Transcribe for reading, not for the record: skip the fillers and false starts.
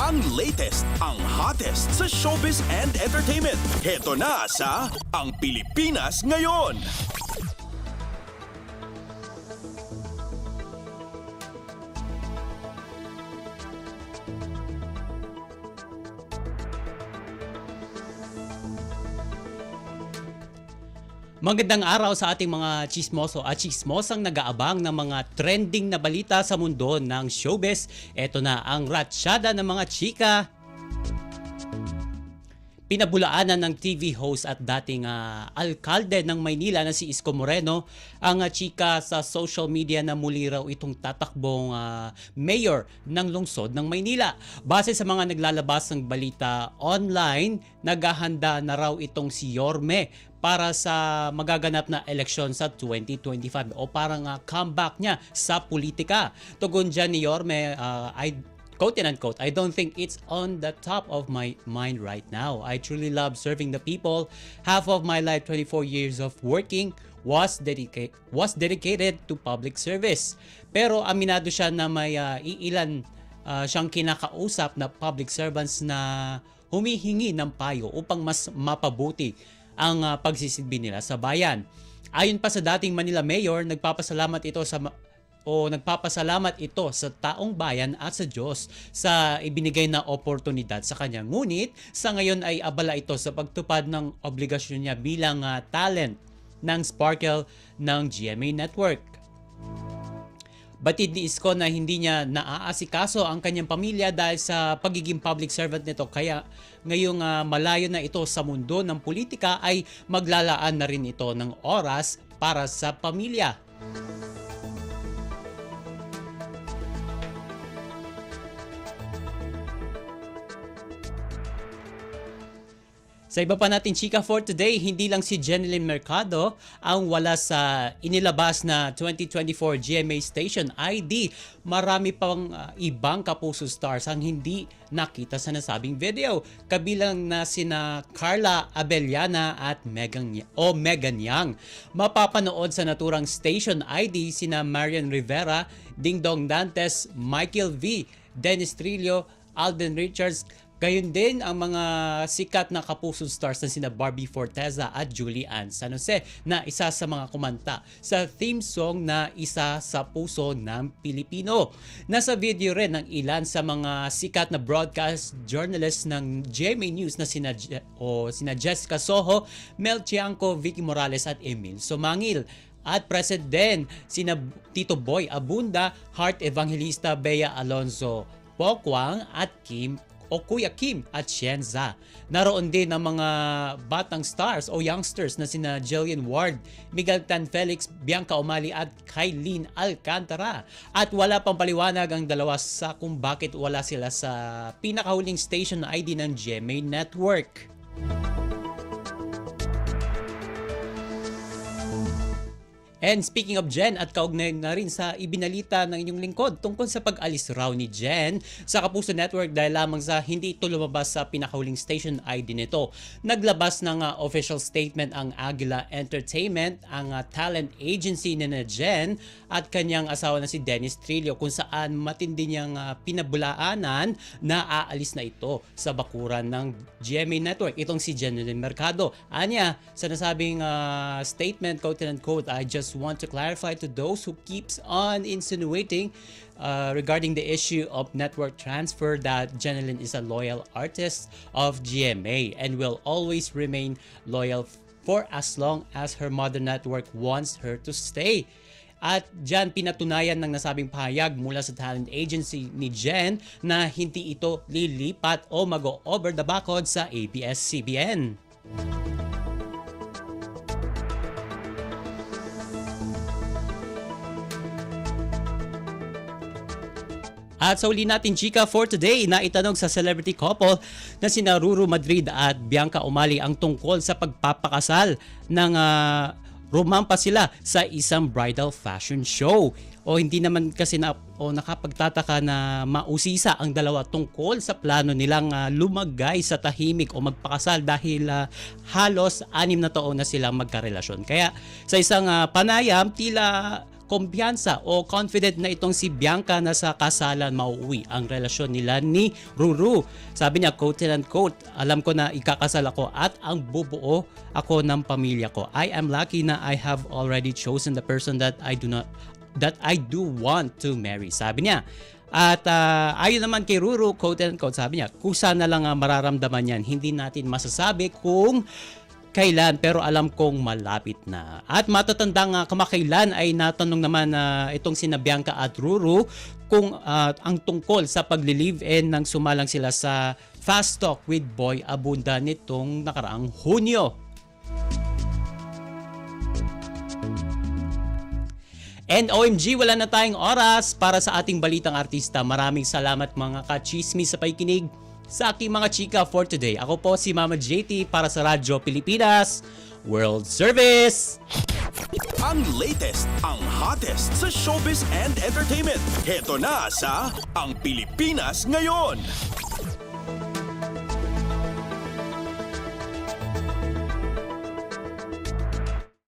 Ang latest, ang hottest sa showbiz and entertainment. Heto na sa Ang Pilipinas Ngayon. Magandang araw sa ating mga chismoso at chismosang nag-aabang ng mga trending na balita sa mundo ng showbiz. Ito na ang ratsyada ng mga chika. Pinabulaanan ng TV host at dating alkalde ng Maynila na si Isko Moreno ang chika sa social media na muli raw itong tatakbong mayor ng lungsod ng Maynila. Base sa mga naglalabas ng balita online, naghahanda na raw itong si Yorme para sa magaganap na eleksyon sa 2025 o parang comeback niya sa politika. Tugon dyan ni Yorme, quote and unquote, I don't think it's on the top of my mind right now. I truly love serving the people. Half of my life, 24 years of working, was dedicated to public service. Pero aminado siya na may iilan siyang kinakausap na public servants na humihingi ng payo upang mas mapabuti ang pagsisilbi nila sa bayan. Ayon pa sa dating Manila Mayor, nagpapasalamat ito sa taong bayan at sa Diyos sa ibinigay na oportunidad sa kanya. Ngunit sa ngayon ay abala ito sa pagtupad ng obligasyon niya bilang talent ng Sparkle ng GMA Network. Batid ni Isko na hindi niya naaasikaso ang kanyang pamilya dahil sa pagiging public servant nito, kaya ngayong malayo na ito sa mundo ng politika ay maglalaan na rin ito ng oras para sa pamilya. Sa iba pa natin chika for today, hindi lang si Jeneline Mercado ang wala sa inilabas na 2024 GMA Station ID. Marami pang ibang kapuso stars ang hindi nakita sa nasabing video. Kabilang na sina Carla Abellana at Megan Yang. Mapapanood sa naturang Station ID sina Marian Rivera, Dingdong Dantes, Michael V, Dennis Trillo, Alden Richards. Gayon din ang mga sikat na kapuso stars na sina Barbie Forteza at Julie Ann San Jose na isa sa mga kumanta sa theme song na Isa sa Puso ng Pilipino. Nasa video rin ng ilan sa mga sikat na broadcast journalists ng GMA News na sina Jessica Soho, Mel Chiangco, Vicky Morales at Emil Somangil. At present din sina Tito Boy Abunda, Heart Evangelista Bea Alonzo Pokwang at Kuya Kim at Shenza. Naroon din ang mga batang stars o youngsters na sina Jillian Ward, Miguel Tan Felix, Bianca Umali at Kylene Alcantara. At wala pang paliwanag ang dalawa sa kung bakit wala sila sa pinakahuling station ID ng GMA Network. And speaking of Jen, at kaugnay na rin sa ibinalita ng inyong lingkod tungkol sa pag-alis raw ni Jen sa Kapuso Network dahil lamang sa hindi ito lumabas sa pinakahuling station ID nito. Naglabas ng official statement ang Aguila Entertainment, ang talent agency ni Jen at kanyang asawa na si Dennis Trillo, kung saan matindi niyang pinabulaanan na aalis na ito sa bakuran ng GMA Network. Itong si Jeneline Mercado. Anya, sa nasabing statement, quote and unquote, I just want to clarify to those who keeps on insinuating regarding the issue of network transfer that Jeneline is a loyal artist of GMA and will always remain loyal for as long as her mother network wants her to stay. At dyan pinatunayan ng nasabing pahayag mula sa talent agency ni Jen na hindi ito lilipat o mag-over the backod sa ABS-CBN. At sa uli natin chika for today, na itanong sa celebrity couple na sina Ruru Madrid at Bianca Umali ang tungkol sa pagpapakasal ng rumampa sila sa isang bridal fashion show. O hindi naman kasi nakapagtataka na mausisa ang dalawa tungkol sa plano nilang lumagay sa tahimik o magpakasal dahil halos 6 na taon na silang magkarelasyon. Kaya sa isang panayam, tila kumpiyansa o confident na itong si Bianca na sa kasalan mauuwi ang relasyon nila ni Ruru. Sabi niya, quote and quote, alam ko na ikakasal ako at ang bubuo ako ng pamilya ko. I am lucky na I have already chosen the person that I do want to marry. Sabi niya. At ayon naman kay Ruru, quote and quote, sabi niya, kusa na lang mararamdaman yan. Hindi natin masasabi kung kailan, pero alam kong malapit na. At matatandang kamakailan ay natanong naman itong sina Bianca at Ruru kung ang tungkol sa pagli-live-in nang sumalang sila sa Fast Talk with Boy Abunda nitong nakaraang Hunyo. And OMG, wala na tayong oras para sa ating balitang artista. Maraming salamat mga ka-chismis sa pakikinig sa aking mga chika for today. Ako po si Mama JT para sa Radyo Pilipinas World Service. Ang latest, ang hottest sa showbiz and entertainment. Heto na sa Ang Pilipinas Ngayon.